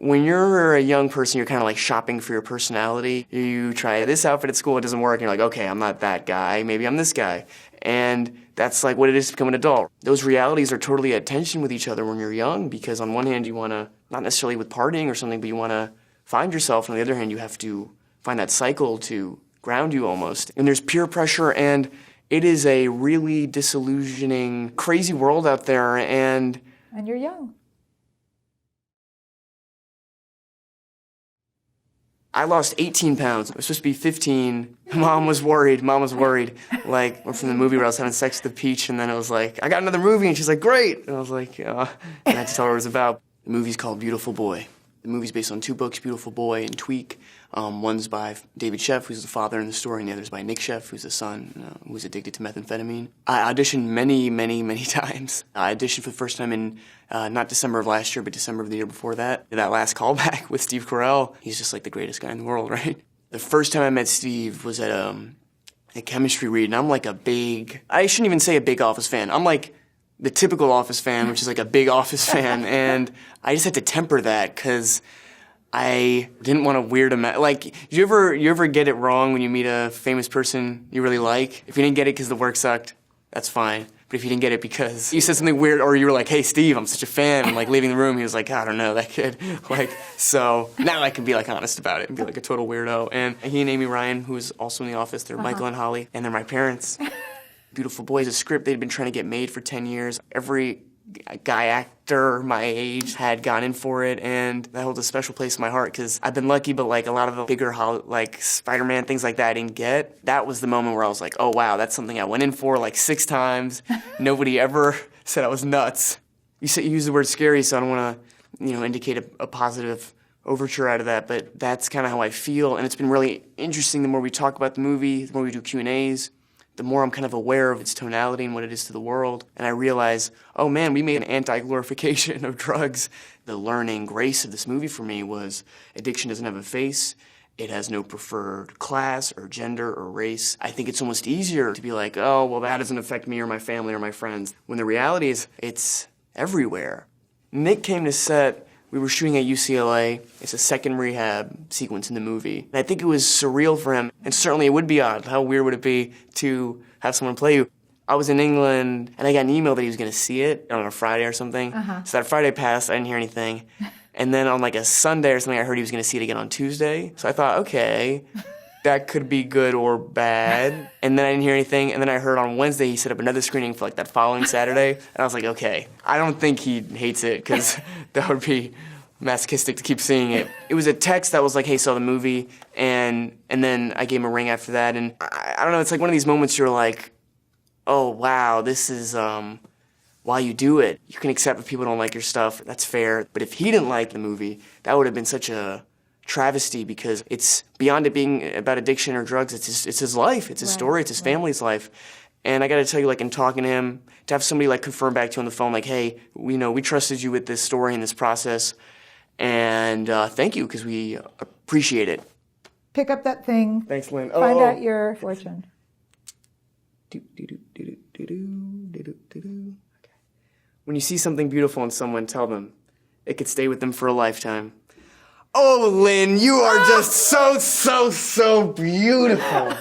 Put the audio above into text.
When you're a young person, you're kind of like shopping for your personality. You try this outfit at school, it doesn't work, and you're like, okay, I'm not that guy, maybe I'm this guy. And that's like what it is to become an adult. Those realities are totally at tension with each other when you're young, because on one hand you want to, not necessarily with partying or something, but you want to find yourself, and on the other hand you have to find that cycle to ground you almost. And there's peer pressure, and it is a really disillusioning, crazy world out there, and you're young. I lost 18 pounds. I was supposed to be 15. Mom was worried. Like, we're from the movie where I was having sex with the peach, and then it was like, I got another movie, and she's like, great. And I was like, and I had to tell her what it was about. The movie's called Beautiful Boy. The movie's based on 2 books, Beautiful Boy and Tweak. One's by David Sheff, who's the father in the story, and the other's by Nick Sheff, who's the son, who's addicted to methamphetamine. I auditioned many, many, many times. I auditioned for the first time in not December of last year, but December of the year before that. That last callback with Steve Carell, he's just like the greatest guy in the world, right? The first time I met Steve was at a chemistry read, and I'm like I shouldn't even say a big Office fan. I'm like the typical Office fan, which is like a big Office fan, and I just had to temper that, because I didn't want to weird him out. Like, you ever get it wrong when you meet a famous person you really like? If you didn't get it because the work sucked, that's fine. But if you didn't get it because you said something weird, or you were like, hey, Steve, I'm such a fan, and like leaving the room, he was like, I don't know, that kid. Like, so now I can be like honest about it and be like a total weirdo. And he and Amy Ryan, who's also in The Office, they're Michael and Holly, and they're my parents. Beautiful Boy is a script they'd been trying to get made for 10 years. Every guy actor my age had gone in for it, and that holds a special place in my heart, because I've been lucky, but like a lot of the bigger like Spider-Man, things like that I didn't get. That was the moment where I was like, oh wow, that's something I went in for like 6 times. Nobody ever said I was nuts. You use the word scary, so I don't want to indicate a positive overture out of that, but that's kind of how I feel, and it's been really interesting. The more we talk about the movie, the more we do Q&As, the more I'm kind of aware of its tonality and what it is to the world. And I realize, oh man, we made an anti-glorification of drugs. The learning grace of this movie for me was addiction doesn't have a face. It has no preferred class or gender or race. I think it's almost easier to be like, oh, well, that doesn't affect me or my family or my friends, when the reality is it's everywhere. Nick came to set. We were shooting at UCLA. It's a second rehab sequence in the movie. And I think it was surreal for him, and certainly it would be odd. How weird would it be to have someone play you? I was in England, and I got an email that he was going to see it on a Friday or something. So that Friday passed, I didn't hear anything. And then on like a Sunday or something, I heard he was going to see it again on Tuesday. So I thought, okay, that could be good or bad. And then I didn't hear anything, and then I heard on Wednesday he set up another screening for like that following Saturday. And I was like, okay, I don't think he hates it, because that would be masochistic to keep seeing it. It was a text that was like, hey, saw the movie, and then I gave him a ring after that, and I don't know, it's like one of these moments you're like, oh wow, this is why you do it. You can accept if people don't like your stuff, that's fair, but if he didn't like the movie, that would have been such a travesty, because it's beyond it being about addiction or drugs, it's his life, it's his story, it's his family's life. And I gotta tell you, like, in talking to him, to have somebody like confirm back to you on the phone, like, hey, we trusted you with this story and this process, and thank you, because we appreciate it. Pick up that thing. Thanks, Lynn. Find out your fortune. When you see something beautiful in someone, tell them it could stay with them for a lifetime. Oh, Lynn, you are just so beautiful.